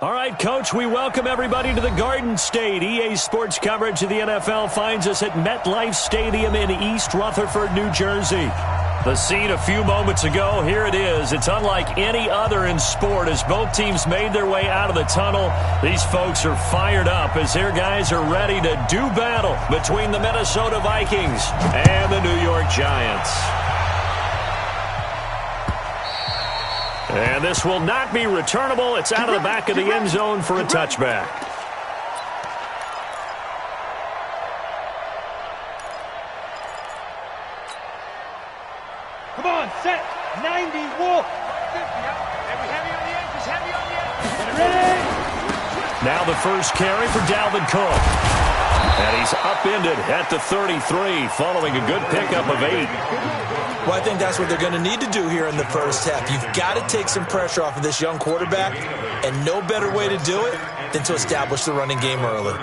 All right, Coach, we welcome everybody to the Garden State. EA Sports coverage of the NFL finds us at MetLife Stadium in East Rutherford, New Jersey. The scene a few moments ago, here it is. It's unlike any other in sport as both teams made their way out of the tunnel. These folks are fired up as their guys are ready to do battle between the Minnesota Vikings and the New York Giants. And this will not be returnable. It's out of the back of the end zone for a touchback. Come on, set. 90, wolf. Heavy on the edges, heavy on the edges. Ready? Now the first carry for Dalvin Cook. And he's upended at the 33 following a good pickup of 8. Well, I think that's what they're going to need to do here in the first half. You've got to take some pressure off of this young quarterback, and no better way to do it than to establish the running game early.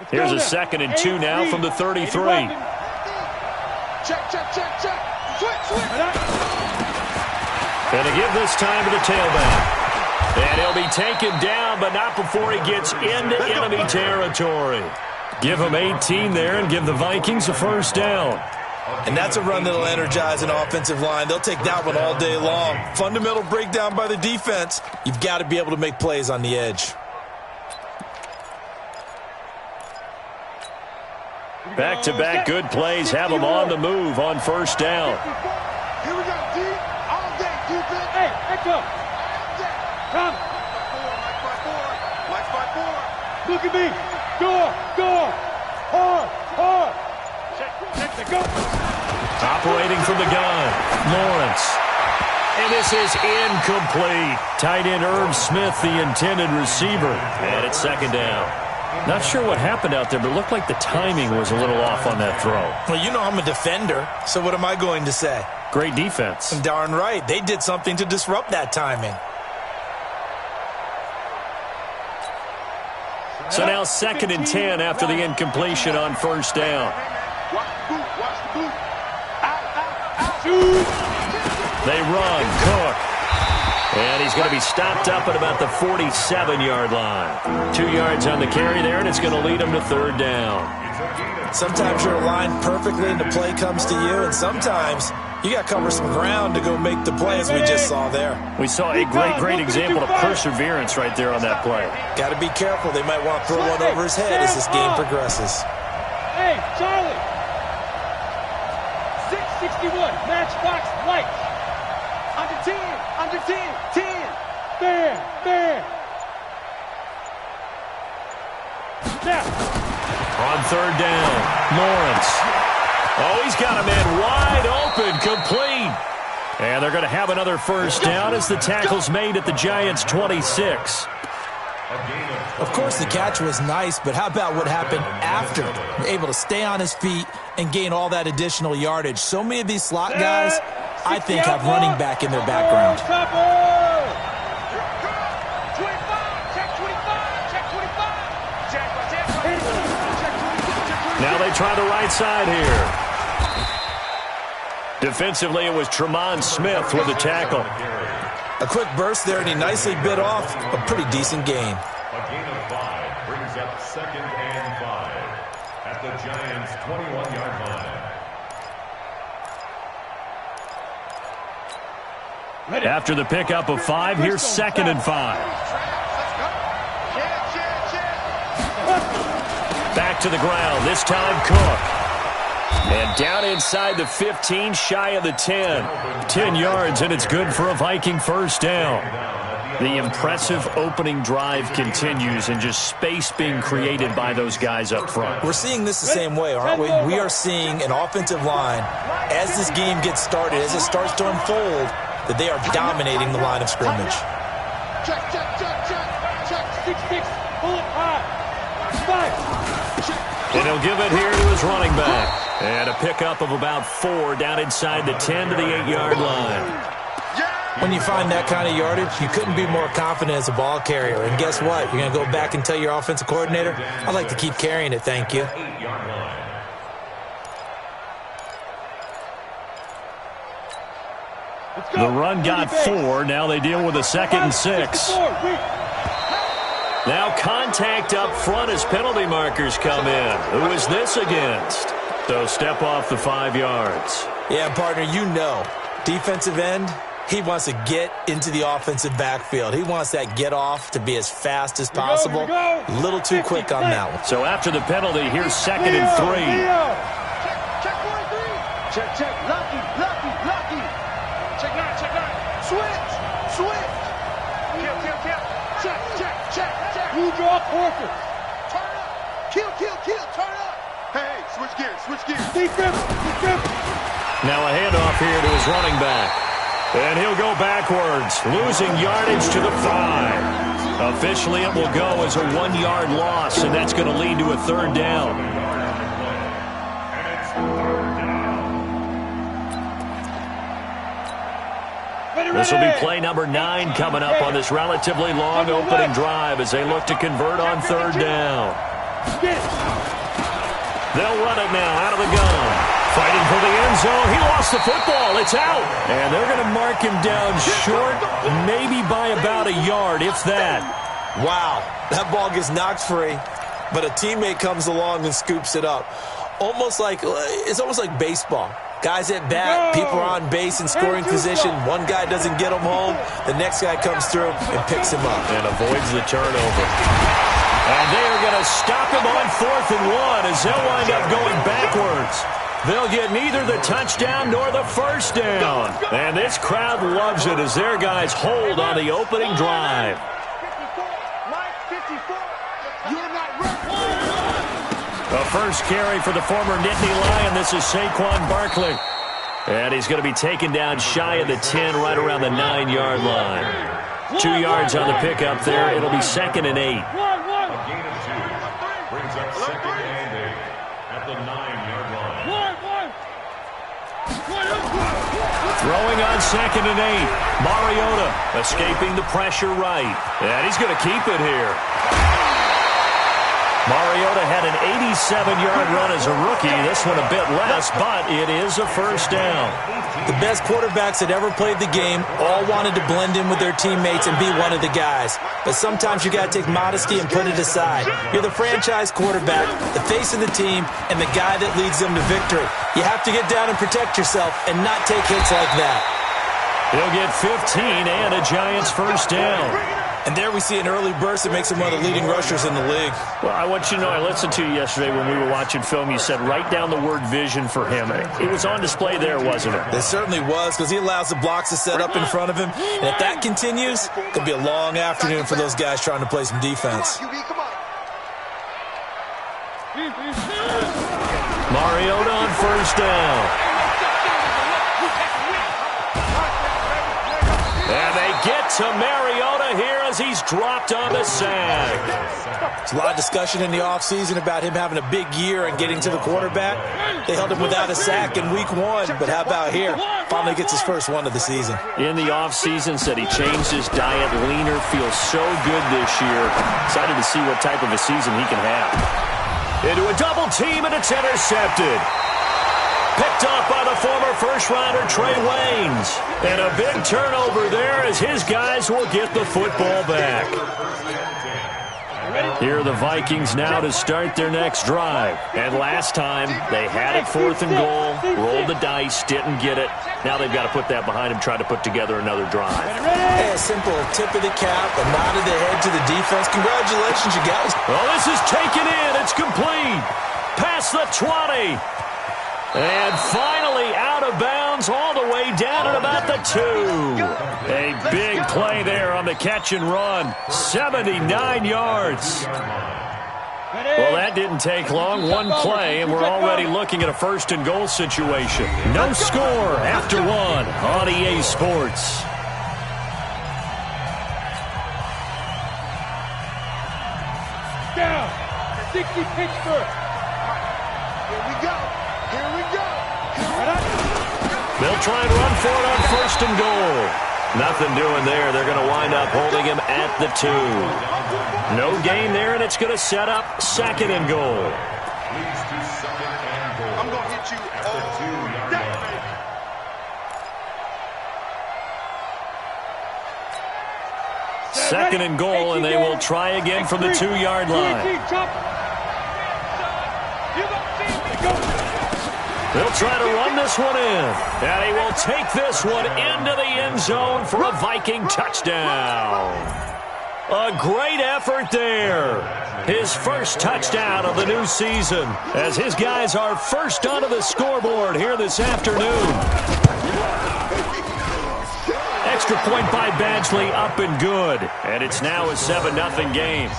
Here's a 2nd and 2 now from the 33. Check. Switch. And to give this time to the tailback. And he'll be taken down, but not before he gets into enemy territory. Give him 18 there and give the Vikings a first down. And that's a run that'll energize an offensive line. They'll take that one all day long. Fundamental breakdown by the defense. You've got to be able to make plays on the edge. Back-to-back good plays have them on the move on first down. Here we go, D. All day, defense. Hey, echo. Come. Mike's by four. Look at me. Go. Hard. Check, go. Operating from the gun, Lawrence. And this is incomplete. Tight end Irv Smith, the intended receiver. And it's 2nd down. Not sure what happened out there, but it looked like the timing was a little off on that throw. Well, you know I'm a defender, so what am I going to say? Great defense. Darn right. They did something to disrupt that timing. So now 2nd and 10 after the incompletion on first down. Watch the boot. They run, Cook. And he's going to be stopped up at about the 47-yard line. 2 yards on the carry there, and it's going to lead him to 3rd down. Sometimes you're aligned perfectly and the play comes to you, and sometimes you got to cover some ground to go make the play, as we just saw there. We saw a great example of perseverance right there on that play. Got to be careful. They might want to throw one over his head as this game progresses. Hey, Charlie. 661, matchbox lights. Under 10. There. Now. On 3rd down, Lawrence. Oh, he's got a man wide open, complete. And they're going to have another first down as the tackle's made at the Giants' 26. Of course, the catch was nice, but how about what happened after? Able to stay on his feet and gain all that additional yardage. So many of these slot guys, I think, have running back in their background. Now they try the right side here. Defensively, it was Tremont Smith with the tackle. A quick burst there, and he nicely bit off a pretty decent gain. A gain of 5 brings up 2nd and 5 at the Giants' 21-yard line. After the pickup of 5, here's 2nd and 5. Back to the ground, this time Cook. And down inside the 15, shy of the 10. 10 yards, and it's good for a Viking first down. The impressive opening drive continues, and just space being created by those guys up front. We're seeing this the same way, aren't we? We are seeing an offensive line, as this game gets started, as it starts to unfold, that they are dominating the line of scrimmage. Check. 6-6, pull it high. 5. And he'll give it here to his running back. And a pickup of about 4 down inside the 10 to the 8-yard line. When you find that kind of yardage, you couldn't be more confident as a ball carrier. And guess what? You're going to go back and tell your offensive coordinator, I'd like to keep carrying it, thank you. The run got 4. Now they deal with a 2nd and 6. Now contact up front as penalty markers come in. Who is this against? So step off the 5 yards. Yeah, partner, you know, defensive end, he wants to get into the offensive backfield. He wants that get off to be as fast as possible. A little too quick on that one. So after the penalty, here's 2nd and 3. Check. Lucky. Check 9. Switch. Kill. Check. You draw quarter. Turn up. Kill. Turn up. Hey, switch gears. Defense. Now a handoff here to his running back. And he'll go backwards, losing yardage to the 5. Officially, it will go as a 1-yard loss, and that's going to lead to a 3rd down. This will be play number 9 coming up on this relatively long opening drive as they look to convert on 3rd down. They'll run it now out of the gun. Fighting for the end zone. He lost the football. It's out. And they're going to mark him down short, maybe by about a yard, if that. Wow, that ball gets knocked free, but a teammate comes along and scoops it up. It's almost like baseball. Guys at bat, people are on base in scoring position. One guy doesn't get him home. The next guy comes through and picks him up. And avoids the turnover. And they are going to stop him on 4th and 1 as they'll wind up going backwards. They'll get neither the touchdown nor the 1st down. And this crowd loves it as their guys hold on the opening drive. 54. You're not ready. The first carry for the former Nittany Lion. This is Saquon Barkley. And he's going to be taken down shy of the 10, right around the 9-yard line. 2 yards on the pickup there. It'll be 2nd and 8. A gain of 2. Brings up 2nd and 8 at the 9-yard line. Throwing on 2nd and 8. Mariota escaping the pressure right. And he's going to keep it here. Mariota had an 87-yard run as a rookie. This one a bit less, but it is a 1st down. The best quarterbacks that ever played the game all wanted to blend in with their teammates and be one of the guys. But sometimes you got to take modesty and put it aside. You're the franchise quarterback, the face of the team, and the guy that leads them to victory. You have to get down and protect yourself and not take hits like that. He'll get 15 and a Giants 1st down. And there we see an early burst that makes him one of the leading rushers in the league. Well, I want you to know, I listened to you yesterday when we were watching film. You said write down the word vision for him. It was on display there, wasn't it? It certainly was, because he allows the blocks to set up in front of him. And if that continues, it could be a long afternoon for those guys trying to play some defense. Mariota on 1st down. And they get to Mariota here as he's dropped on the sack. There's a lot of discussion in the offseason about him having a big year and getting to the quarterback. They held him without a sack in week 1, but how about here? Finally gets his first one of the season. In the offseason, said he changed his diet, leaner, feels so good this year. Excited to see what type of a season he can have. Into a double team, and it's intercepted. Picked off by the former first-rounder Trey Waynes. And a big turnover there as his guys will get the football back. Here are the Vikings now to start their next drive. And last time, they had it 4th and goal, rolled the dice, didn't get it. Now they've got to put that behind them, try to put together another drive. Hey, a simple tip of the cap, a nod of the head to the defense. Congratulations, you guys. Well, this is taken in. It's complete. Past the 20. And finally out of bounds all the way down at about the 2. A big play there on the catch and run. 79 yards. Well, that didn't take long. One play, and we're already looking at a 1st and goal situation. No score after 1 on EA Sports. Down. 60 Pittsburgh. Here we go. Here we go. They'll try and run for it on 1st and goal. Nothing doing there. They're going to wind up holding him at the 2. No gain there, and it's going to set up 2nd and goal. I'm going to hit you all day. Second and goal, and they will try again from the 2-yard line. They'll try to run this one in, and he will take this one into the end zone for a Viking touchdown. A great effort there. His first touchdown of the new season as his guys are first onto the scoreboard here this afternoon. Extra point by Badgley, up and good. And it's now a 7-0 game.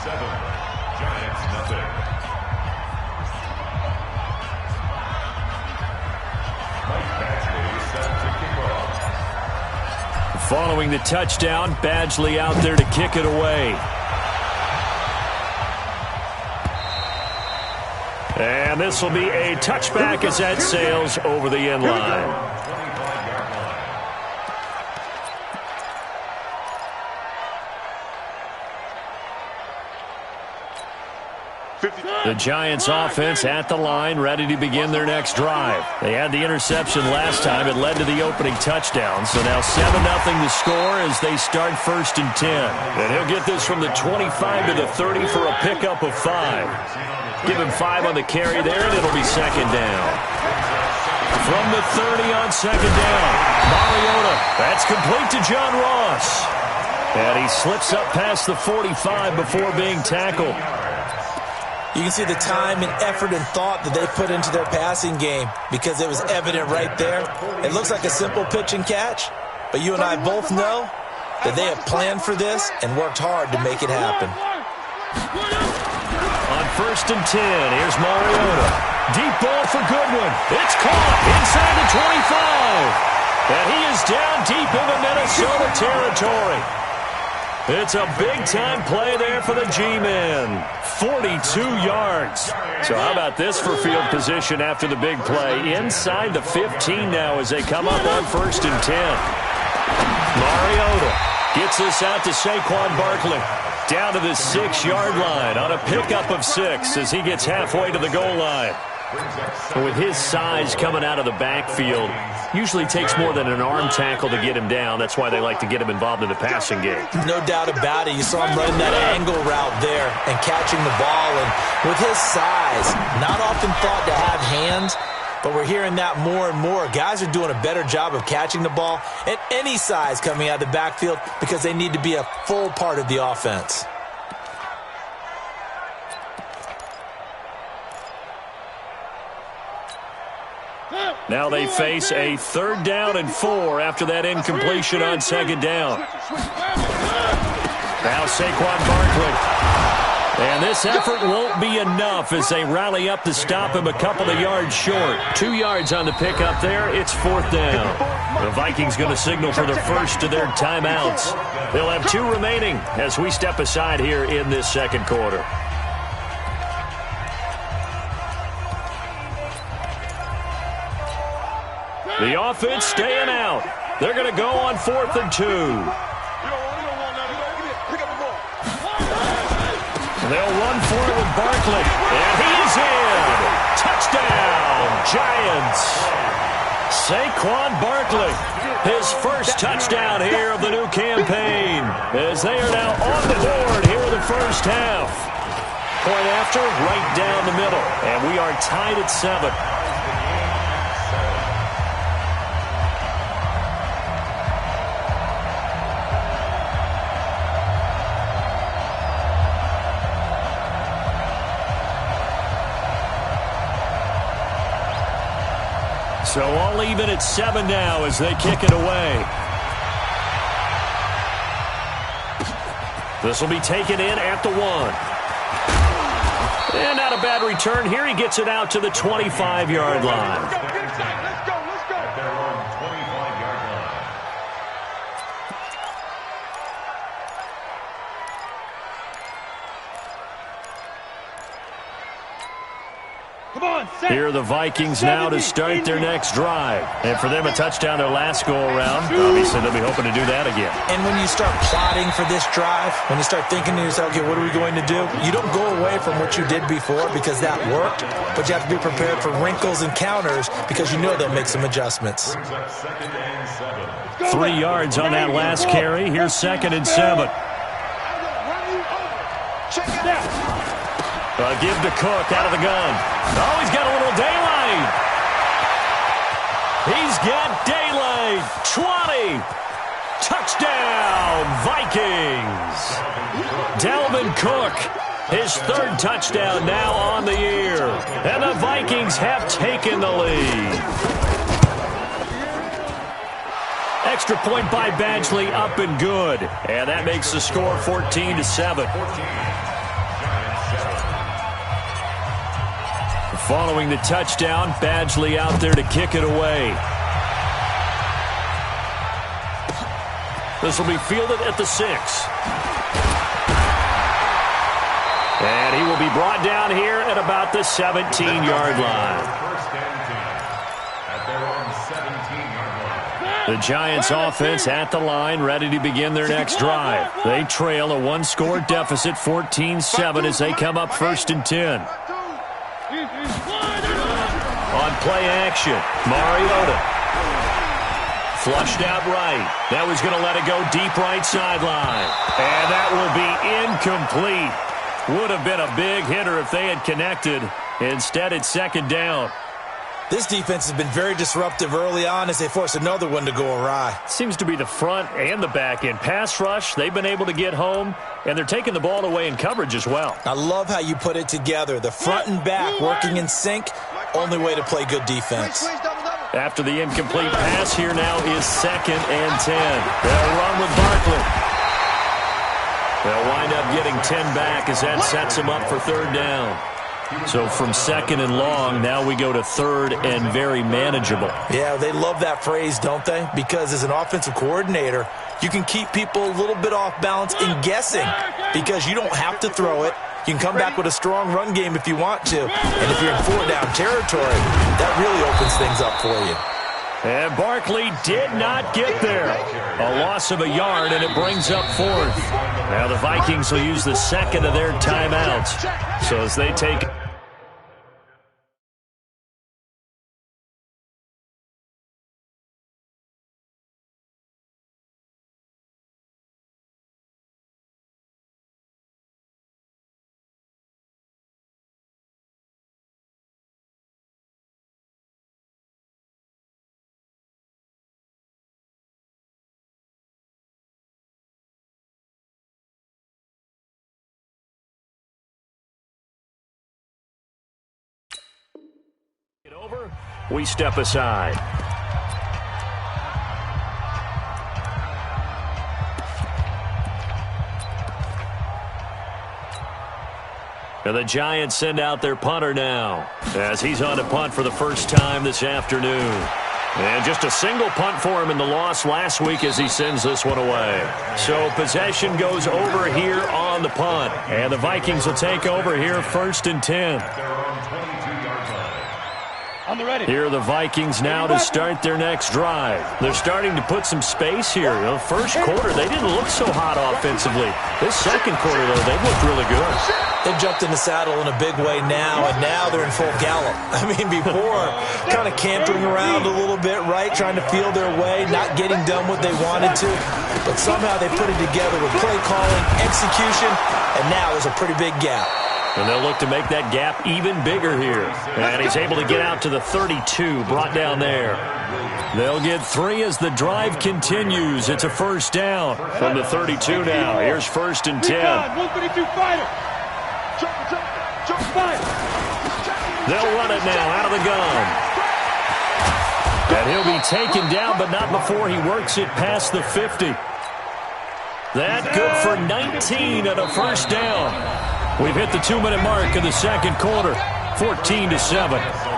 Following the touchdown, Badgley out there to kick it away. And this will be a touchback as that sails over the end line. The Giants offense at the line, ready to begin their next drive. They had the interception last time. It led to the opening touchdown. So now 7-0 the score as they start 1st and 10. And he'll get this from the 25 to the 30 for a pickup of 5. Give him 5 on the carry there, and it'll be 2nd down. From the 30 on 2nd down, Mariota. That's complete to John Ross. And he slips up past the 45 before being tackled. You can see the time and effort and thought that they put into their passing game because it was evident right there. It looks like a simple pitch and catch, but you and I both know that they have planned for this and worked hard to make it happen. On 1st and 10, here's Mariota. Deep ball for Goodwin. It's caught inside the 25. And he is down deep into Minnesota territory. It's a big-time play there for the G-men. 42 yards. So how about this for field position after the big play? Inside the 15 now as they come up on 1st and 10. Mariota gets this out to Saquon Barkley. Down to the 6-yard line on a pickup of 6 as he gets halfway to the goal line. With his size coming out of the backfield, usually takes more than an arm tackle to get him down. That's why they like to get him involved in the passing game. No doubt about it. You saw him running that angle route there and catching the ball. And with his size, not often thought to have hands, but we're hearing that more and more. Guys are doing a better job of catching the ball at any size coming out of the backfield because they need to be a full part of the offense. Now they face a 3rd down and 4 after that incompletion on 2nd down. Now Saquon Barkley. And this effort won't be enough as they rally up to stop him a couple of yards short. 2 yards on the pickup there. It's 4th down. The Vikings going to signal for the first of their timeouts. They'll have 2 remaining as we step aside here in this 2nd quarter. The offense staying out. They're going to go on 4th and 2. They'll run for it with Barkley. And he is in. Touchdown, Giants. Saquon Barkley, his first touchdown here of the new campaign, as they are now on the board here in the first half. Point after, right down the middle. And we are tied at 7. So all even at 7 now as they kick it away. This will be taken in at the 1. And not a bad return here. He gets it out to the 25-yard line. Let's go. At their own 25-yard line. Here are the Vikings now to start their next drive. And for them, a touchdown their last go-around. Obviously, they'll be hoping to do that again. And when you start plotting for this drive, when you start thinking to yourself, okay, what are we going to do? You don't go away from what you did before because that worked, but you have to be prepared for wrinkles and counters because you know they'll make some adjustments. 3 yards on that last carry. Here's 2nd and 7. Give to Cook out of the gun. Oh, he's got a little daylight. He's got daylight. 20. Touchdown, Vikings. Dalvin Cook, his third touchdown now on the year. And the Vikings have taken the lead. Extra point by Badgley, up and good. And that makes the score 14-7. Following the touchdown, Badgley out there to kick it away. This will be fielded at the 6. And he will be brought down here at about the 17-yard line. The Giants offense at the line, ready to begin their next drive. They trail a one-score deficit, 14-7, as they come up 1st and 10. On play action, Mariota. Flushed out right. That was going to let it go deep right sideline. And that will be incomplete. Would have been a big hitter if they had connected. Instead, it's 2nd down. This defense has been very disruptive early on as they force another one to go awry. Seems to be the front and the back end. Pass rush, they've been able to get home, and they're taking the ball away in coverage as well. I love how you put it together. The front and back working in sync, only way to play good defense. After the incomplete pass, here now is 2nd and 10. They'll run with Barkley. They'll wind up getting 10 back as that sets them up for 3rd down. So from 2nd and long, now we go to 3rd and very manageable. Yeah, they love that phrase, don't they? Because as an offensive coordinator, you can keep people a little bit off balance in guessing because you don't have to throw it. You can come back with a strong run game if you want to. And if you're in 4-down territory, that really opens things up for you. And Barkley did not get there. A loss of a yard, and it brings up 4th. Now the Vikings will use the 2nd of their timeouts. So as they take... over, we step aside. And the Giants send out their punter now as he's on to punt for the first time this afternoon. And just a single punt for him in the loss last week as he sends this one away. So possession goes over here on the punt. And the Vikings will take over here 1st and 10. Here are the Vikings now to start their next drive. They're starting to put some space here. The first quarter, they didn't look so hot offensively. This second quarter, though, they've looked really good. They've jumped in the saddle in a big way now, and now they're in full gallop. I mean, before, kind of cantering around a little bit, right, trying to feel their way, not getting done what they wanted to. But somehow they put it together with play calling, execution, and now there's a pretty big gap. And they'll look to make that gap even bigger here. And he's able to get out to the 32, brought down there. They'll get 3 as the drive continues. It's a 1st down from the 32 now. Here's 1st and 10. They'll run it now out of the gun. And he'll be taken down, but not before he works it past the 50. That good for 19 and a 1st down. We've hit the 2-minute mark of the second quarter, 14-7.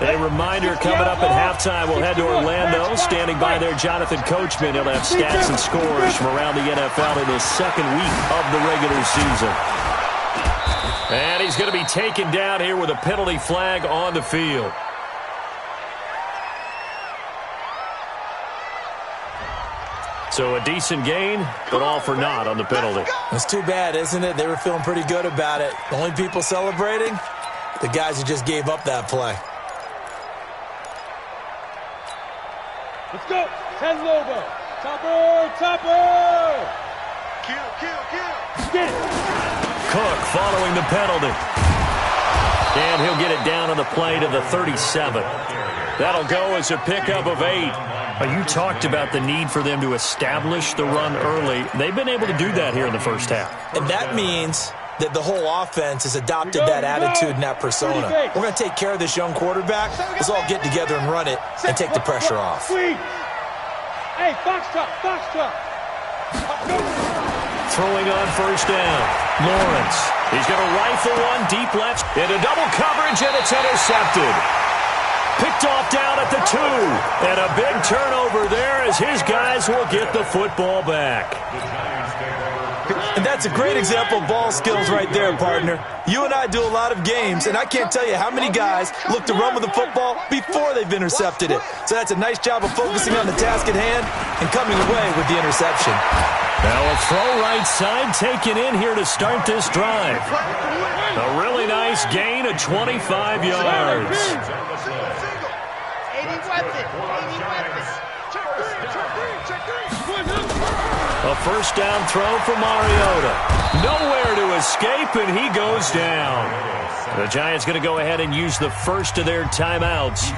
A reminder coming up at halftime, we'll head to Orlando. Standing by there, Jonathan Coachman. He'll have stats and scores from around the NFL in his second week of the regular season. And he's going to be taken down here with a penalty flag on the field. So a decent gain, but all for naught on the penalty. It's too bad, isn't it? They were feeling pretty good about it. The only people celebrating, the guys who just gave up that play. Let's go. 10 Lobo. Topper, topper. Kill, kill, kill. Get it. Cook following the penalty. And he'll get it down on the play to the 37. That'll go as a pickup of 8. You talked about the need for them to establish the run early. They've been able to do that here in the first half. And that means that the whole offense has adopted that attitude and that persona. We're going to take care of this young quarterback. Let's all get together and run it and take the pressure off. Hey, box top, box top. Throwing on first down. Lawrence. He's going to rifle one deep left into double coverage, and it's intercepted. Picked off down at the 2. And a big turnover there as his guys will get the football back. And that's a great example of ball skills right there, partner. You and I do a lot of games, and I can't tell you how many guys look to run with the football before they've intercepted it. So that's a nice job of focusing on the task at hand and coming away with the interception. Now a throw right side taken in here to start this drive. A really nice gain of 25 yards. 80 weapons. A first down throw for Mariota. Nowhere to escape, and he goes down. The Giants going to go ahead and use the first of their timeouts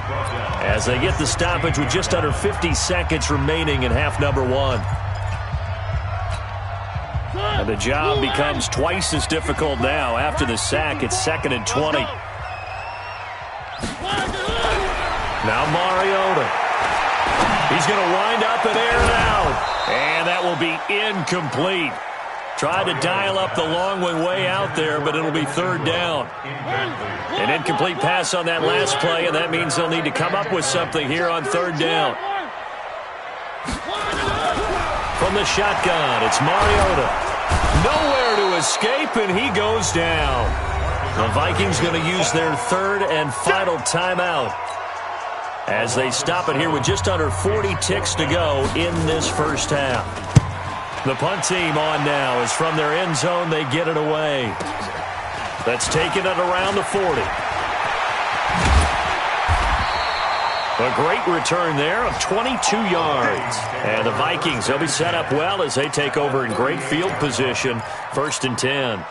as they get the stoppage with just under 50 seconds remaining in half number 1. And the job becomes twice as difficult now. After the sack, it's 2nd and 20. Now Mariota. He's going to wind up and air it out. And that will be incomplete. Tried to dial up the long way out there, but it'll be 3rd down. An incomplete pass on that last play, and that means they'll need to come up with something here on 3rd down. From the shotgun, it's Mariota. Nowhere to escape, and he goes down. The Vikings going to use their 3rd and final timeout as they stop it here with just under 40 ticks to go in this first half. The punt team on now is from their end zone. They get it away. That's taken it around the 40. A great return there of 22 yards. And the Vikings, they'll be set up well as they take over in great field position. 1st and 10.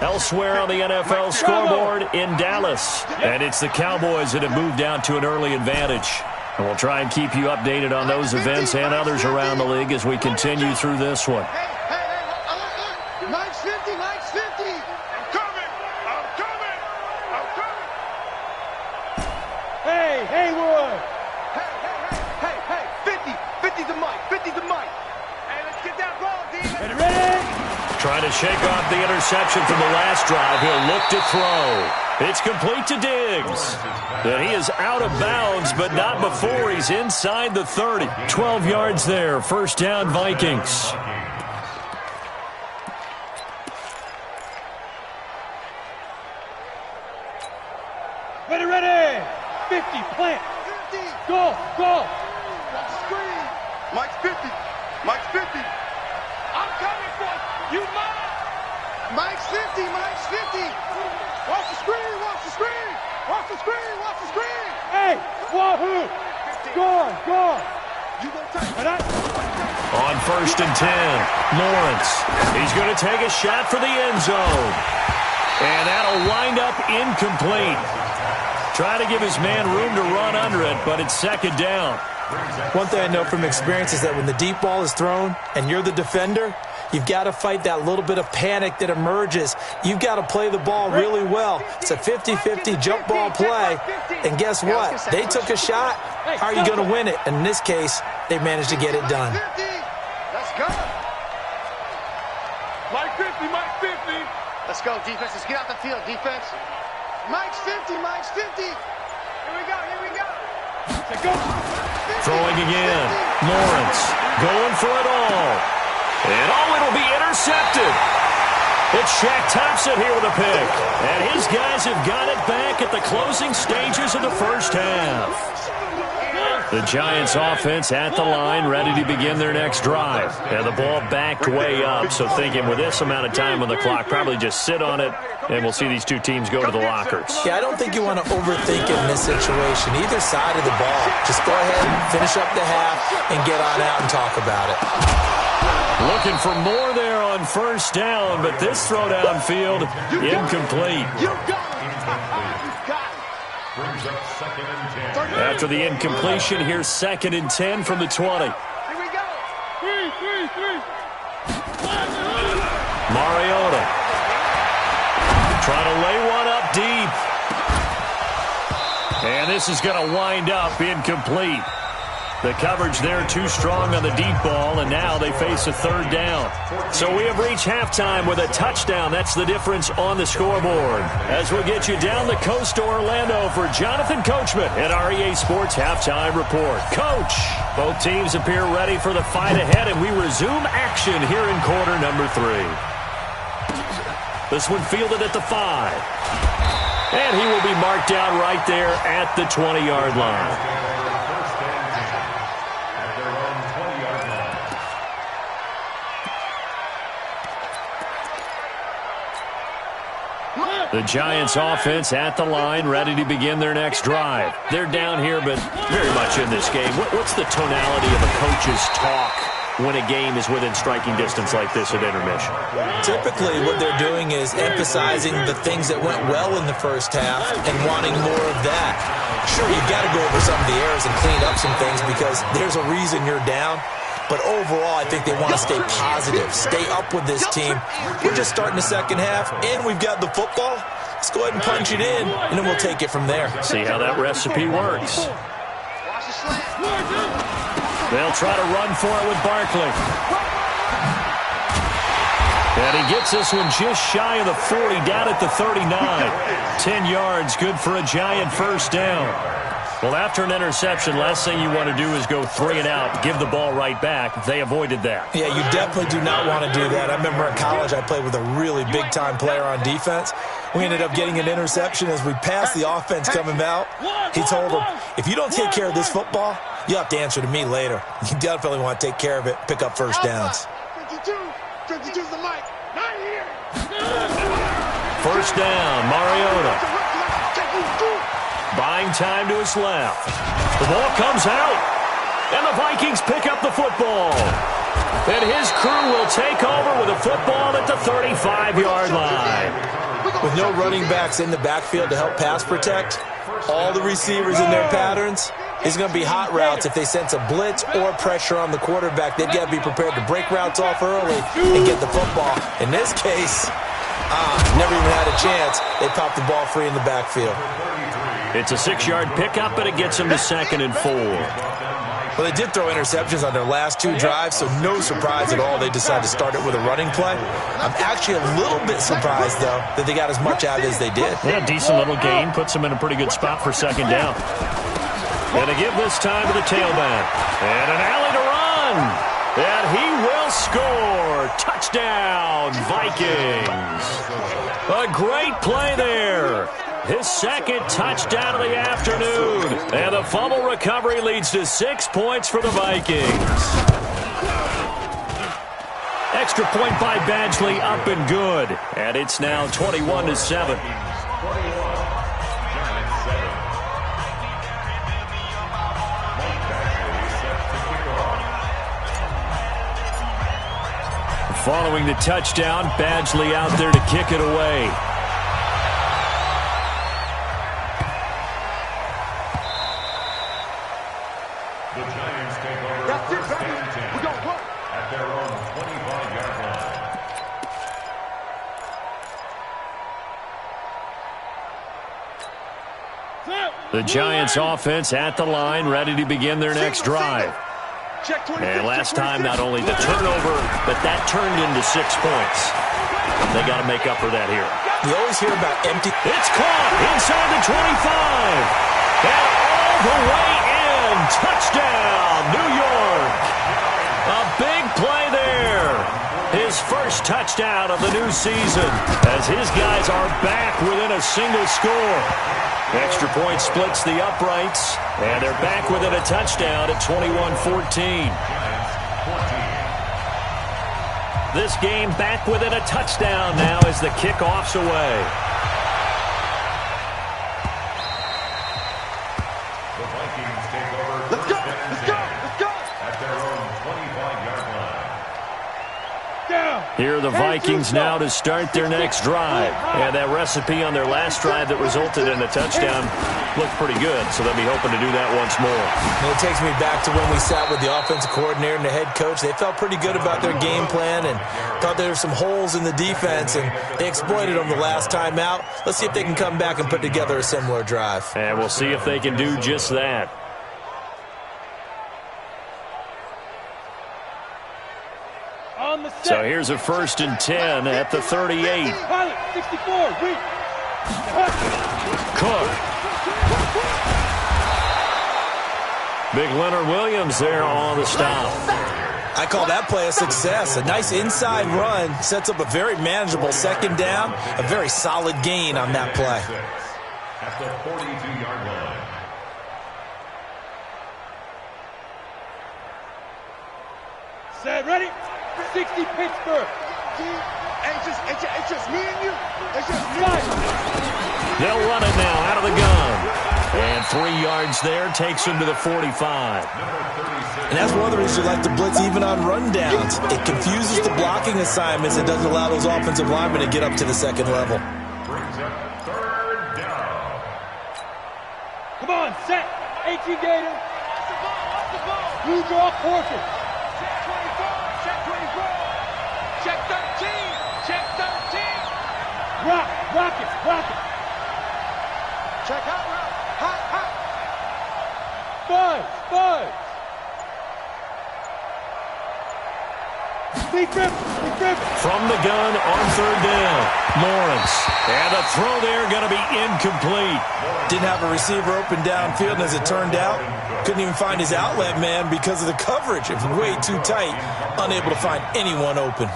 Elsewhere on the NFL scoreboard in Dallas. And it's the Cowboys that have moved down to an early advantage. And we'll try and keep you updated on those events and others around the league as we continue through this one. Mike's 50, Mike's 50. I'm coming. Hey, Haywood. Hey, 50. 50's the Mike, 50's the Mike. Hey, let's get that ball, D. Ready? Trying to shake off the interception from the last drive. He'll look to throw. It's complete to Diggs. And he is out of bounds, but not before he's inside the 30. 12 yards there. 1st down, Vikings. Ready. 50, plant. 50. Go. Screen. Mike's 50. Mike's 50. I'm coming for you, Mike. Mike's 50. Watch the screen. Hey, wahoo. Gone. You gonna take it. On 1st and 10, Lawrence. He's going to take a shot for the end zone. And that'll wind up incomplete. Trying to give his man room to run under it, but it's 2nd down. One thing I know from experience is that when the deep ball is thrown and you're the defender, you've got to fight that little bit of panic that emerges. You've got to play the ball really well. It's a 50-50 jump ball play. And guess what? They took a shot. How are you going to win it? And in this case, they managed to get it done. Let's go. Mike 50. Let's go, defense. Let's get out the field, defense. Mike's 50. Here we go. Let's go. Throwing again. Lawrence going for it all. And it'll be intercepted. It's Shaq Thompson here with a pick. And his guys have got it back at the closing stages of the first half. The Giants offense at the line, ready to begin their next drive. And the ball backed way up, so thinking with this amount of time on the clock, probably just sit on it, and we'll see these two teams go to the lockers. Yeah, I don't think you want to overthink it in this situation. Either side of the ball. Just go ahead and finish up the half and get on out and talk about it. Looking for more there on first down, but this throw downfield, incomplete. You got it. You got it. Brings up 2nd and 10. After the incompletion, here's 2nd and 10 from the 20. Here we go. Three. Mariota trying to lay one up deep. And this is going to wind up incomplete. The coverage there too strong on the deep ball, and now they face a 3rd down. So we have reached halftime with a touchdown. That's the difference on the scoreboard. As we get you down the coast to Orlando for Jonathan Coachman at our EA Sports Halftime Report. Coach, both teams appear ready for the fight ahead, and we resume action here in quarter number 3. This one fielded at the 5. And he will be marked down right there at the 20-yard line. The Giants offense at the line, ready to begin their next drive. They're down here, but very much in this game. What's the tonality of a coach's talk when a game is within striking distance like this at intermission? Typically, what they're doing is emphasizing the things that went well in the first half and wanting more of that. Sure, you've got to go over some of the errors and clean up some things because there's a reason you're down. But overall, I think they want to stay positive, stay up with this team. We're just starting the second half, and we've got the football. Let's go ahead and punch it in, and then we'll take it from there. See how that recipe works. They'll try to run for it with Barkley. And he gets this one just shy of the 40, down at the 39. 10 yards, good for a Giant first down. Well, after an interception, last thing you want to do is go 3 and out, give the ball right back. They avoided that. Yeah, you definitely do not want to do that. I remember in college I played with a really big-time player on defense. We ended up getting an interception as we passed the offense coming out. He told him, if you don't take care of this football, you'll have to answer to me later. You definitely want to take care of it, pick up first downs. 52's the mic. Not here. First down, Mariota. Buying time to his left. The ball comes out, and the Vikings pick up the football. And his crew will take over with a football at the 35-yard line. With no running backs in the backfield to help pass protect, all the receivers in their patterns, it's going to be hot routes. If they sense a blitz or pressure on the quarterback, they've got to be prepared to break routes off early and get the football. In this case, never even had a chance. They popped the ball free in the backfield. It's a 6-yard pickup, and it gets them to 2nd and 4. Well, they did throw interceptions on their last 2 drives, so no surprise at all they decided to start it with a running play. I'm actually a little bit surprised, though, that they got as much out as they did. Yeah, decent little gain. Puts them in a pretty good spot for 2nd down. And to give this time to the tailback. And an alley to run. And he will score. Touchdown, Vikings. A great play there. His 2nd touchdown of the afternoon. And the fumble recovery leads to 6 points for the Vikings. Extra point by Badgley, up and good. And it's now 21-7. Following the touchdown, Badgley out there to kick it away. The Giants take over first and 10 at their own 25-yard line. The Giants offense at the line, ready to begin their next drive. And last time, not only the turnover, but that turned into 6 points. They got to make up for that here. You always hear about empty. It's caught inside the 25. And all the way in. Touchdown, New York. A big play there. His first touchdown of the new season as his guys are back within a single score. Extra point splits the uprights, and they're back within a touchdown at 21-14. This game back within a touchdown now as the kickoff's away. The Vikings take over. Let's go! Let's go! Let's go! At their own 25-yard line. Here are the Vikings now to start their next drive. And that recipe on their last drive that resulted in a touchdown looked pretty good, so they'll be hoping to do that once more. And it takes me back to when we sat with the offensive coordinator and the head coach. They felt pretty good about their game plan and thought there were some holes in the defense, and they exploited them the last time out. Let's see if they can come back and put together a similar drive. And we'll see if they can do just that. So here's a 1st and 10 at the 38. Cook. Big Leonard Williams there on the stop. I call that play a success. A nice inside run sets up a very manageable 2nd down. A very solid gain on that play. At the 42-yard line. Set, ready? 60 Pittsburgh. It's just me and you. It's just me. They'll run it now out of the gun. And 3 yards there takes him to the 45. And that's one of the reasons you like to blitz even on rundowns. It confuses the blocking assignments and doesn't allow those offensive linemen to get up to the 2nd level. Brings up 3rd down. Come on, set. 18 Gator. Off the ball, off the ball. Blue draw portrait. Check 24, check 24. Check 13, check 13. Rock it. Check hot route, hot. Buzz. Big rip. From the gun on 3rd down. Lawrence. And the throw there going to be incomplete. Didn't have a receiver open downfield, and as it turned out, couldn't even find his outlet man because of the coverage. It was way too tight, unable to find anyone open.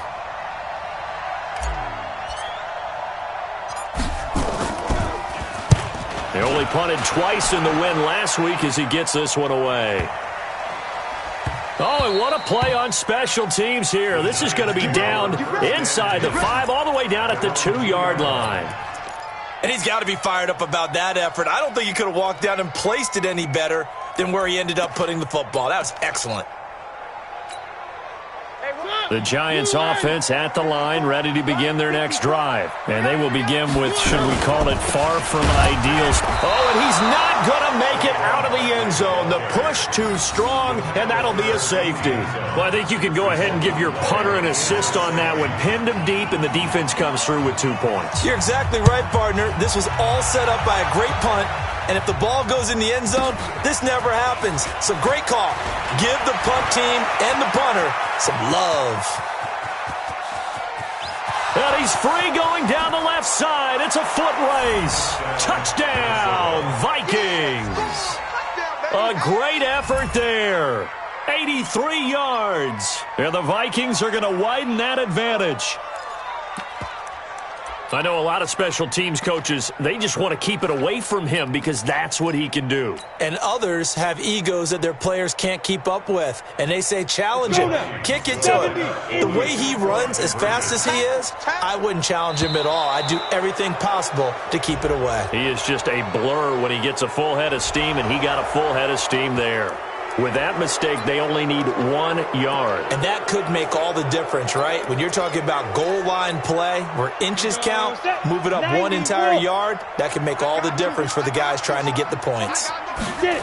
They only punted twice in the win last week as he gets this one away. Oh, and what a play on special teams here. This is going to be down inside the 5, all the way down at the 2-yard line. And he's got to be fired up about that effort. I don't think he could have walked down and placed it any better than where he ended up putting the football. That was excellent. The Giants offense at the line, ready to begin their next drive. And they will begin with, should we call it, far from ideals. Oh, and he's not going to make it out of the end zone. The push too strong, and that'll be a safety. Well, I think you can go ahead and give your punter an assist on that one. Pinned him deep, and the defense comes through with 2 points. You're exactly right, partner. This was all set up by a great punt. And if the ball goes in the end zone, this never happens. So great call. Give the punt team and the punter some love. And he's free going down the left side. It's a foot race. Touchdown, Vikings. A great effort there. 83 yards. And the Vikings are going to widen that advantage. I know a lot of special teams coaches, they just want to keep it away from him because that's what he can do. And others have egos that their players can't keep up with. And they say, challenge him, kick it to him. The way he runs as fast as he is, I wouldn't challenge him at all. I'd do everything possible to keep it away. He is just a blur when he gets a full head of steam, and he got a full head of steam there. With that mistake, they only need 1 yard. And that could make all the difference, right? When you're talking about goal line play, where inches count, move it up 1 entire yard, that can make all the difference for the guys trying to get the points. They're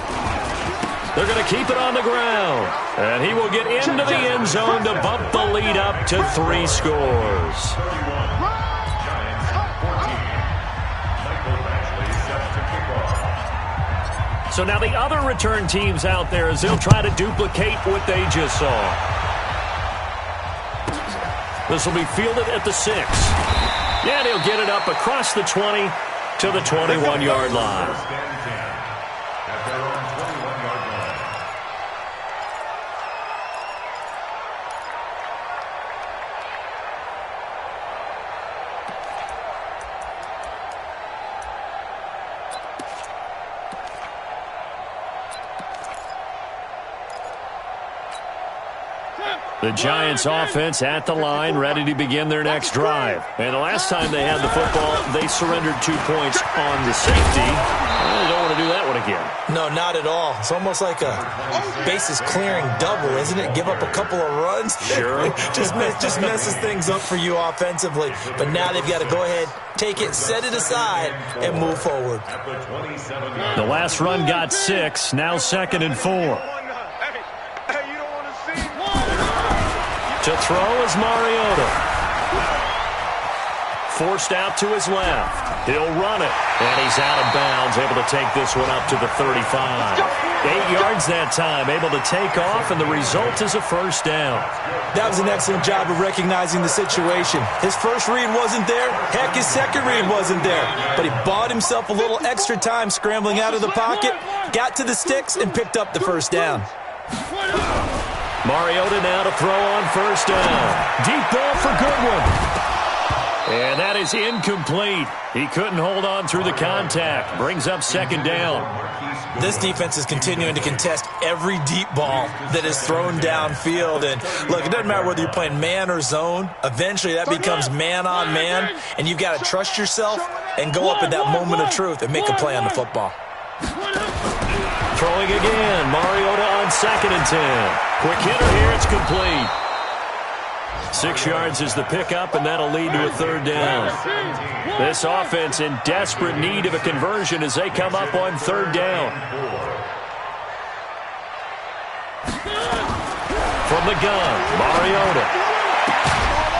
going to keep it on the ground. And he will get into the end zone to bump the lead up to 3 scores. So now the other return teams out there as they'll try to duplicate what they just saw. This will be fielded at the 6. And he'll get it up across the 20 to the 21-yard line. At their own 21-yard line. The Giants offense at the line, ready to begin their next drive. And the last time they had the football, they surrendered 2 points on the safety. Well, they don't want to do that one again. No, not at all. It's almost like a bases clearing double, isn't it? Give up a couple of runs. Sure. just messes things up for you offensively. But now they've got to go ahead, take it, set it aside, and move forward. The last run got 6, now 2nd and 4. To throw is Mariota. Forced out to his left. He'll run it. And he's out of bounds, able to take this one up to the 35. 8 yards that time, able to take off, and the result is a first down. That was an excellent job of recognizing the situation. His first read wasn't there. Heck, his second read wasn't there. But he bought himself a little extra time scrambling out of the pocket, got to the sticks, and picked up the first down. Mariota now to throw on first down. Deep ball for Goodwin. And that is incomplete. He couldn't hold on through the contact. Brings up 2nd down. This defense is continuing to contest every deep ball that is thrown downfield. And look, it doesn't matter whether you're playing man or zone. Eventually that becomes man on man. And you've got to trust yourself and go up at that moment of truth and make a play on the football. Throwing again. Mariota on 2nd and 10. Quick hitter here. It's complete. 6 yards is the pickup, and that'll lead to a 3rd down. This offense in desperate need of a conversion as they come up on 3rd down. From the gun, Mariota.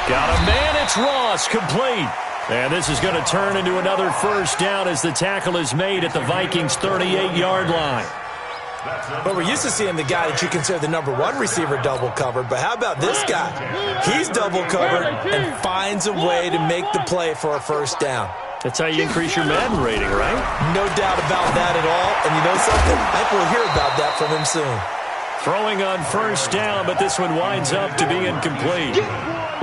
Got a man. It's Ross. Complete. And this is going to turn into another first down as the tackle is made at the Vikings' 38-yard line. But we're used to seeing the guy that you consider the #1 receiver double covered. But how about this guy? He's double covered and finds a way to make the play for a first down. That's how you increase your Madden rating, right? No doubt about that at all. And you know something? I think we'll hear about that from him soon. Throwing on first down, but this one winds up to be incomplete.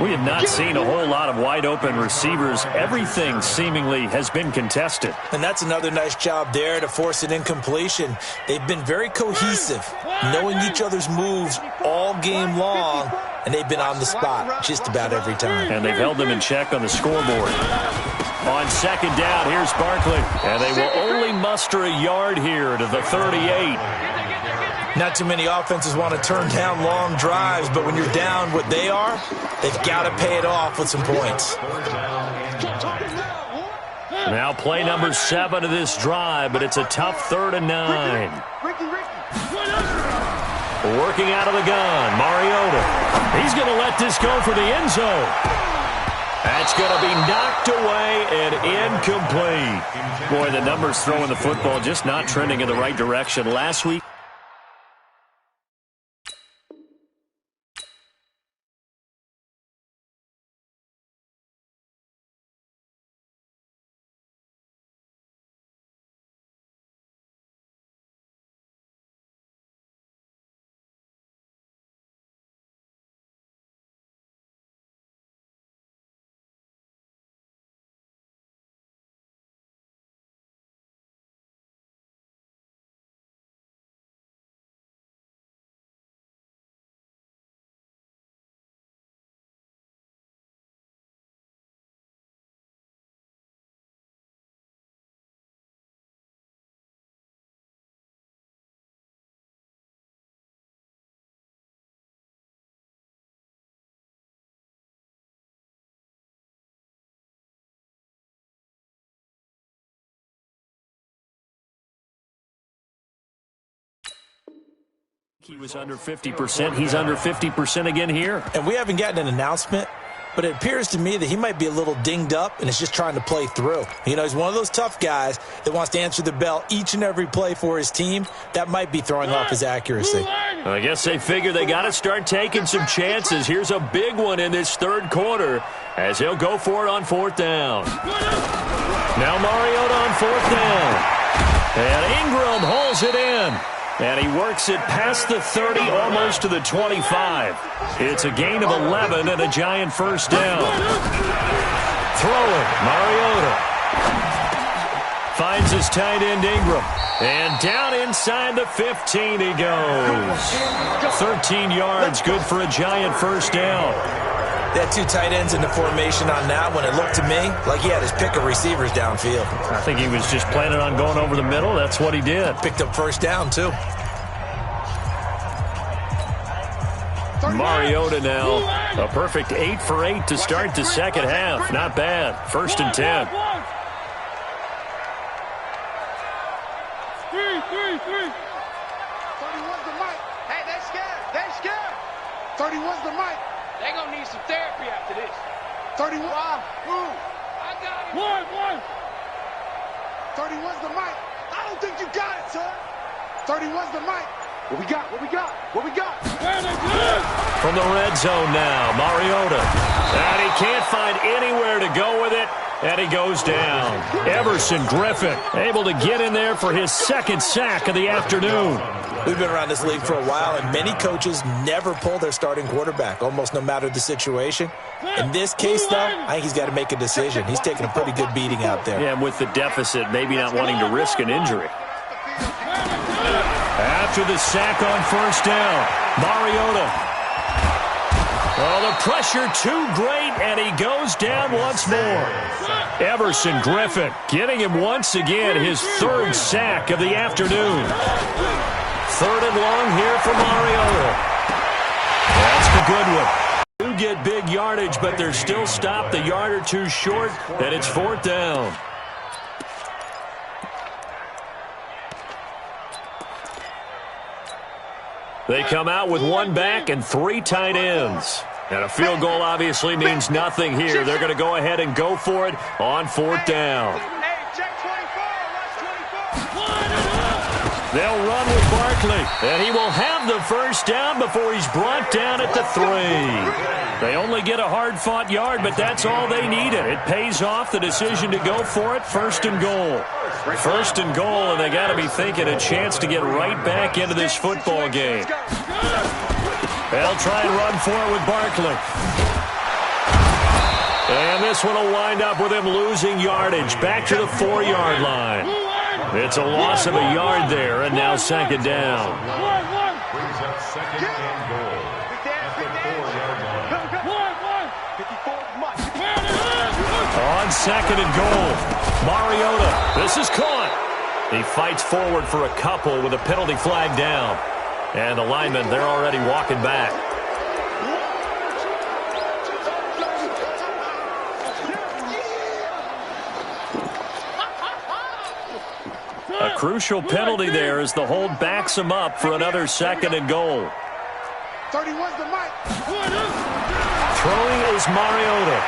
We have not seen a whole lot of wide-open receivers. Everything seemingly has been contested. And that's another nice job there to force an incompletion. They've been very cohesive, knowing each other's moves all game long, and they've been on the spot just about every time. And they've held them in check on the scoreboard. On 2nd down, here's Barkley. And they will only muster a yard here to the 38. Not too many offenses want to turn down long drives, but when you're down what they are, they've got to pay it off with some points. Now play number 7 of this drive, but it's a tough 3rd and 9. Working out of the gun, Mariota. He's going to let this go for the end zone. That's going to be knocked away and incomplete. Boy, the numbers throwing the football just not trending in the right direction. Last week, he was under 50%. He's under 50% again here. And we haven't gotten an announcement, but it appears to me that he might be a little dinged up and is just trying to play through. You know, he's one of those tough guys that wants to answer the bell each and every play for his team. That might be throwing off his accuracy. I guess they figure they got to start taking some chances. Here's a big one in this 3rd quarter as he'll go for it on 4th down. Now Mariota on 4th down. And Ingram holds it in. And he works it past the 30, almost to the 25. It's a gain of 11 and a Giant first down. Throwing, Mariota. Finds his tight end Ingram. And down inside the 15 he goes. 13 yards, good for a giant first down. They had two tight ends in the formation on that one. It looked to me like he had his pick of receivers downfield. I think he was just planning on going over the middle. That's what he did. Picked up first down, too. Mariota now. A perfect 8 for 8 to start the second half. Not bad. First and 10. 31's the mic. Hey, they scared. They scared. 31's the mic. They gonna need some therapy after this. 31. Who? I got him. One. 31's the mic. I don't think you got it, son. 31's the mic. What we got? From the red zone now, Mariota. And he can't find anywhere to go with it. And he goes down. Everson Griffin able to get in there for his second sack of the afternoon. We've been around this league for a while, and many coaches never pull their starting quarterback, almost no matter the situation. In this case, though, I think he's got to make a decision. He's taking a pretty good beating out there. Yeah, and with the deficit, maybe not wanting to risk an injury. After the sack on first down, Mariota. Oh, the pressure too great, and he goes down once more. Everson Griffin getting him once again, his third sack of the afternoon. Third and long here for Mariota. That's the good one. Do get big yardage, but they're still stopped a yard or two short, and it's fourth down. They come out with one back and three tight ends. And a field goal obviously means nothing here. They're going to go ahead and go for it on fourth down. They'll run with Barkley, and he will have the first down before he's brought down at the 3. They only get a hard-fought yard, but that's all they needed. It pays off the decision to go for it, first and goal. First and goal, and they got to be thinking a chance to get right back into this football game. They'll try and run for it with Barkley. And this one will wind up with him losing yardage back to the 4-yard line. It's a loss of a yard there, and now second down. Brings up second and goal at the 4-yard line. On second and goal, Mariota. This is caught. He fights forward for a couple with a penalty flag down. And the linemen, they're already walking back. A crucial penalty there as the hold backs him up for another second and goal. 31's the mic. Throwing is Mariota.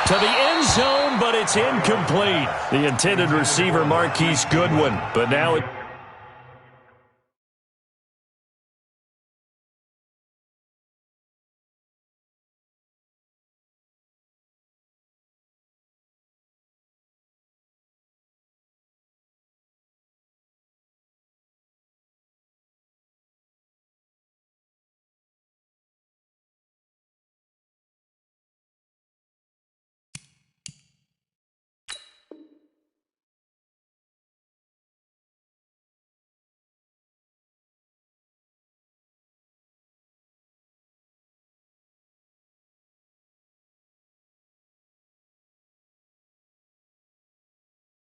To the end zone, but it's incomplete. The intended receiver, Marquise Goodwin. But now it...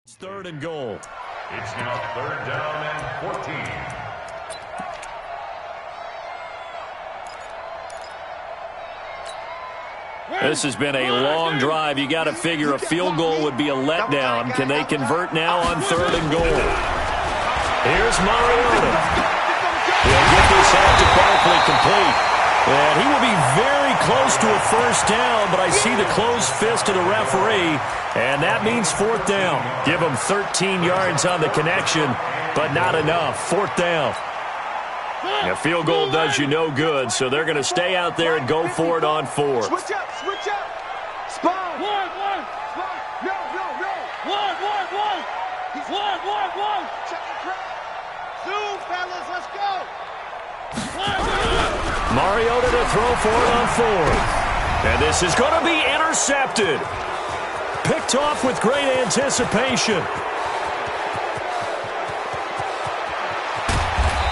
It's third and goal. It's now third down and 14. This has been a long drive. You got to figure a field goal would be a letdown. Can they convert now on third and goal? Here's Mariota. He'll get this out to Barkley complete. And he will be very close to a first down, but I see the closed fist of the referee, and that means fourth down. Give him 13 yards on the connection, but not enough. Fourth down. A field goal does you no good, so they're going to stay out there and go for it on fourth. Switch up. Spawn. One. No. One. He's one. Check the crowd. Zoom, fellas, let's go. Mariota to throw for it on fourth. And this is going to be intercepted. picked off with great anticipation.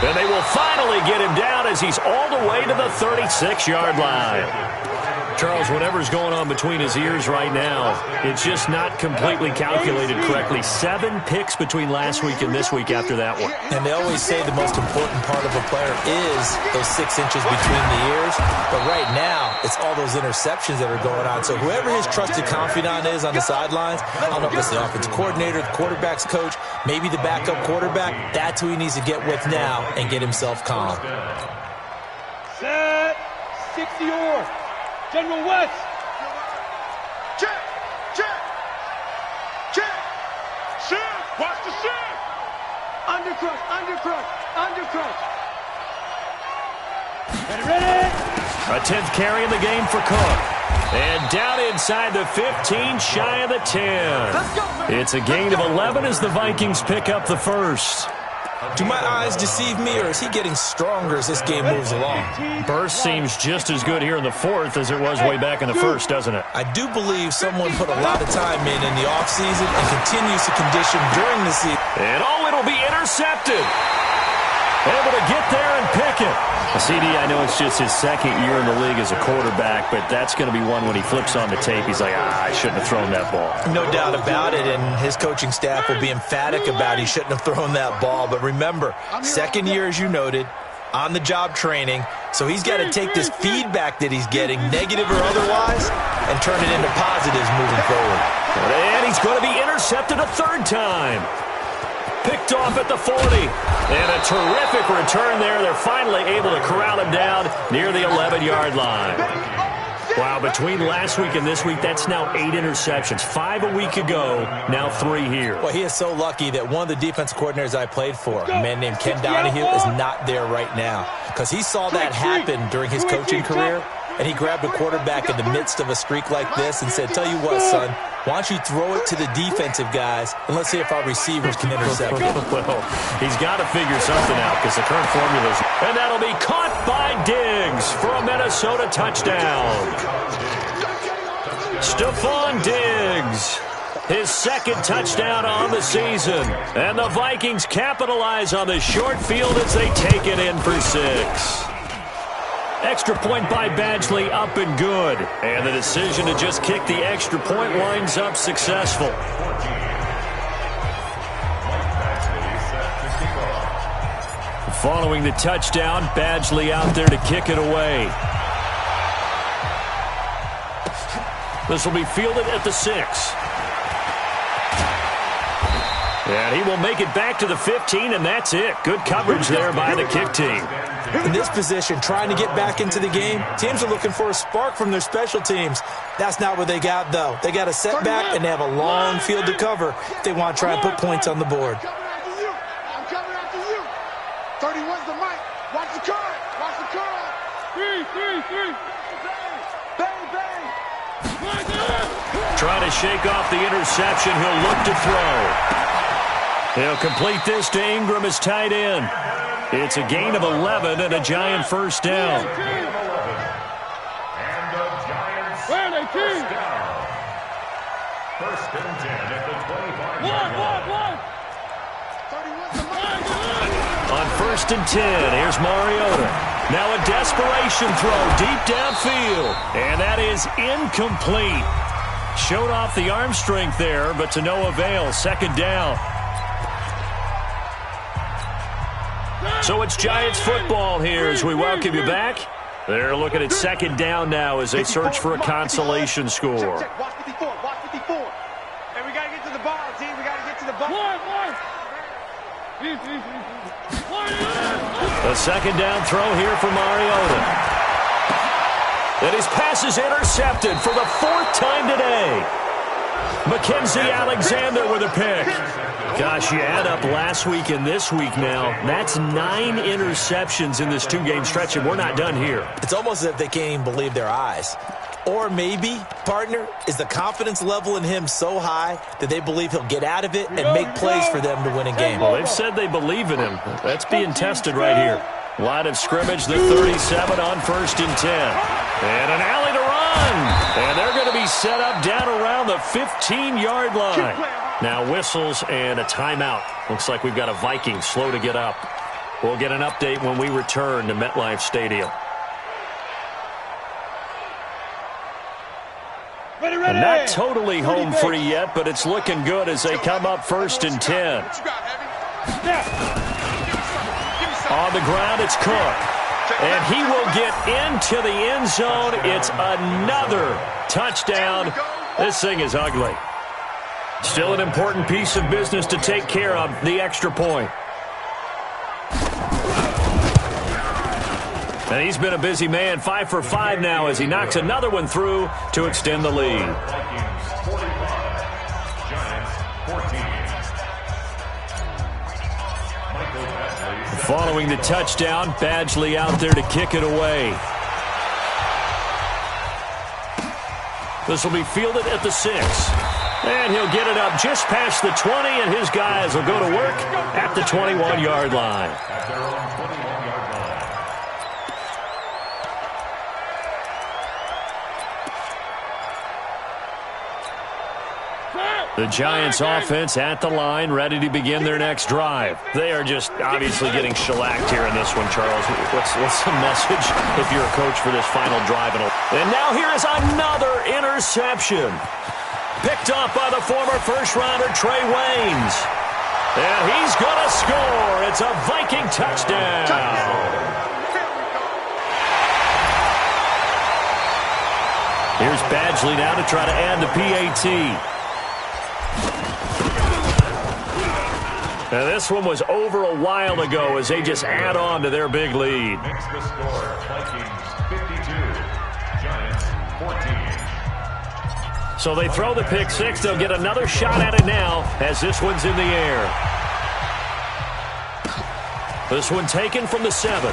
And they will finally get him down as he's all the way to the 36-yard line. Charles, whatever's going on between his ears right now, it's just not completely calculated correctly. 7 picks between last week and this week after that one. And they always say the most important part of a player is those 6 inches between the ears. But right now, it's all those interceptions that are going on. So whoever his trusted confidant is on the sidelines, I don't know if it's the offensive coordinator, the quarterback's coach, maybe the backup quarterback, that's who he needs to get with now and get himself calm. Set 60-yard. General West. Check, check, check. Shift, watch the shift. Undercrush, undercrush, undercrush. Ready. A 10th carry in the game for Cook. And down inside the 15, shy of the 10. Let's go, man. It's a gain of 11 as the Vikings pick up the first. Do my eyes deceive me, or is he getting stronger as this game moves along? Burst seems just as good here in the fourth as it was way back in the first, doesn't it? I do believe someone put a lot of time in the offseason and continues to condition during the season. And it'll be intercepted. Able to get there and pick it. CD, I know it's just his second year in the league as a quarterback, but that's going to be one when he flips on the tape, he's like, I shouldn't have thrown that ball. No doubt about it, and his coaching staff will be emphatic about he shouldn't have thrown that ball. But remember, second year, as you noted, on-the-job training, so he's got to take this feedback that he's getting, negative or otherwise, and turn it into positives moving forward. And he's going to be intercepted a third time. Picked off at the 40. And a terrific return there. They're finally able to corral him down near the 11-yard line. Wow, between last week and this week, that's now 8 interceptions. 5 a week ago, now 3 here. Well, he is so lucky that one of the defense coordinators I played for, a man named Ken Donahue, is not there right now. Because he saw that happen during his coaching career, and he grabbed a quarterback in the midst of a streak like this and said, tell you what, son, why don't you throw it to the defensive guys, and let's see if our receivers can intercept it. Well, he's got to figure something out because the current formula's... And that'll be caught by Diggs for a Minnesota touchdown. Stephon Diggs, his second touchdown on the season. And the Vikings capitalize on the short field as they take it in for 6. Extra point by Badgley, up and good. And the decision to just kick the extra point winds up successful. Following the touchdown, Badgley out there to kick it away. This will be fielded at the 6. And he will make it back to the 15, and that's it. Good coverage there by the kick team. In this position, trying to get back into the game, teams are looking for a spark from their special teams. That's not what they got, though. They got a setback, and they have a long field to cover if they want to try and put points on the board. I'm coming after you. 31's the mic. Watch the curve. Watch the curve. 3. Bang, bang. Trying to shake off the interception. He'll look to throw. He'll complete this to Ingram as tight end. It's a gain of 11 and a Giant first down. And the Giants Where are they, team? First and 10 at the 25-yard line. 31's the mic. On first and 10, here's Mariota. Now a desperation throw deep downfield. And that is incomplete. Showed off the arm strength there, but to no avail. Second down. So it's Giants football here as we welcome you back. They're looking at second down now as they search for a consolation score. Check. Watch 54. Watch 54. Hey, we got to get to the ball, team. We got to get to the ball. A second down throw here for Mariota. And his pass is intercepted for the 4th time today. Mackenzie Alexander with a pick. Gosh, you add up last week and this week now. That's 9 interceptions in this 2-game stretch, and we're not done here. It's almost as if they can't even believe their eyes. Or maybe, partner, is the confidence level in him so high that they believe he'll get out of it and make plays for them to win a game. Well, they've said they believe in him. That's being tested right here. Line of scrimmage, the 37 on first and 10. And an alley to run. And they're going to be He's set up down around the 15-yard line. Now whistles and a timeout. Looks like we've got a Viking slow to get up. We'll get an update when we return to MetLife Stadium. Ready. And not totally home free yet, but it's looking good as they come up 1st and 10. On the ground, it's Cook. And he will get into the end zone. It's another touchdown. This thing is ugly. Still an important piece of business to take care of, the extra point. And he's been a busy man, 5 for 5 now as he knocks another one through to extend the lead. Following the touchdown, Badgley out there to kick it away. This will be fielded at the 6. And he'll get it up just past the 20, and his guys will go to work at the 21-yard line. The Giants offense at the line, ready to begin their next drive. They are just obviously getting shellacked here in this one, Charles. What's the message if you're a coach for this final drive? And now here is another interception. Picked up by the former first-rounder Trey Waynes. And he's going to score. It's a Viking touchdown. Here's Badgley now to try to add the PAT. Now this one was over a while ago as they just add on to their big lead. Makes the score, Vikings 52, Giants 14. So they throw the pick 6. They'll get another shot at it now as this one's in the air. This one taken from the 7.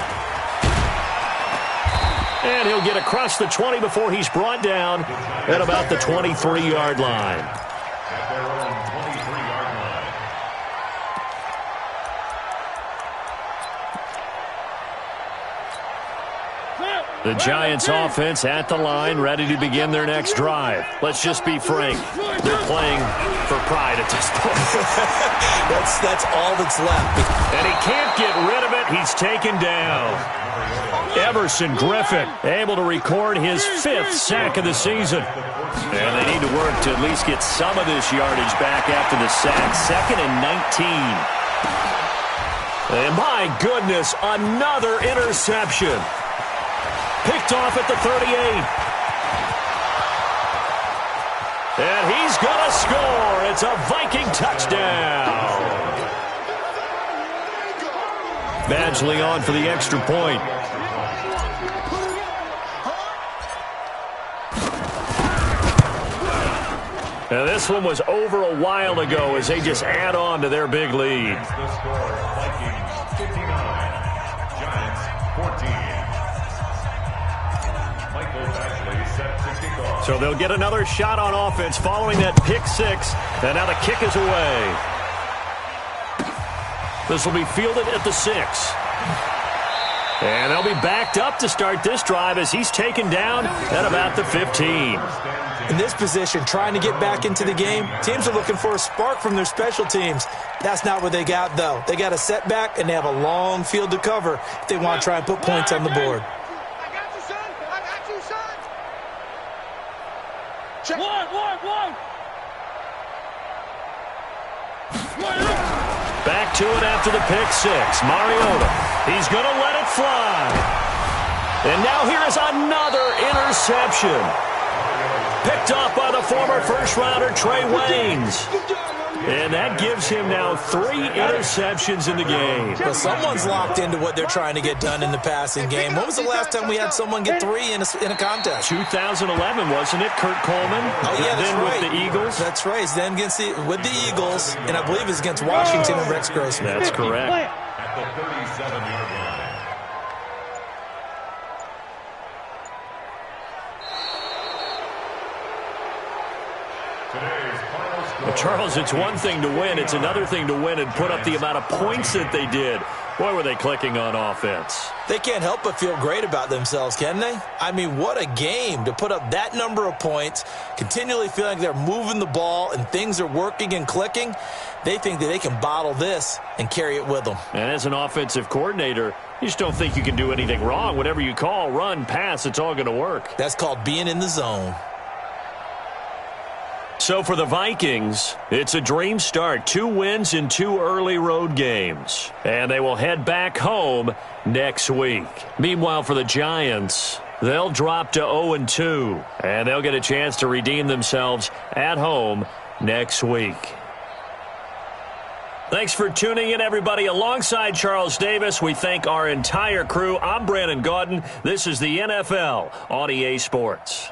And he'll get across the 20 before he's brought down at about the 23-yard line. At their own 23-yard line. The Giants offense at the line, ready to begin their next drive. Let's just be frank. They're playing for pride at this point. That's all that's left. And he can't get rid of it. He's taken down. Everson Griffin able to record his 5th sack of the season. And they need to work to at least get some of this yardage back after the sack. 2nd and 19. And my goodness, another interception. Picked off at the 38. And he's going to score. It's a Viking touchdown. Badgley on for the extra point. Now this one was over a while ago as they just add on to their big lead. The score, Vikings 59, Giants 14. So they'll get another shot on offense following that pick 6. And now the kick is away. This will be fielded at the 6. And they'll be backed up to start this drive as he's taken down at about the 15. In this position, trying to get back into the game, teams are looking for a spark from their special teams. That's not what they got, though. They got a setback, and they have a long field to cover if they want to try and put points on the board. Check. One. Back to it after the pick 6. Mariota. He's going to let it fly. And now here is another interception. Picked up by the former first-rounder Trey Waynes. And that gives him now 3 interceptions in the game. Well, someone's locked into what they're trying to get done in the passing game. When was the last time we had someone get 3 in a contest? 2011, wasn't it? Kurt Coleman. Oh, yeah, that's then right. With the Eagles. That's right. Then with the Eagles, and I believe it's against Washington and Rex Grossman. That's correct. At the 37-yard line. Well, Charles, it's one thing to win. It's another thing to win and put up the amount of points that they did. Boy, were they clicking on offense. They can't help but feel great about themselves, can they? I mean, what a game to put up that number of points, continually feeling like they're moving the ball and things are working and clicking. They think that they can bottle this and carry it with them. And as an offensive coordinator, you just don't think you can do anything wrong. Whatever you call, run, pass, it's all going to work. That's called being in the zone. So for the Vikings, it's a dream start. 2 wins in 2 early road games. And they will head back home next week. Meanwhile, for the Giants, they'll drop to 0-2. And they'll get a chance to redeem themselves at home next week. Thanks for tuning in, everybody. Alongside Charles Davis, we thank our entire crew. I'm Brandon Gaudin. This is the NFL on EA Sports.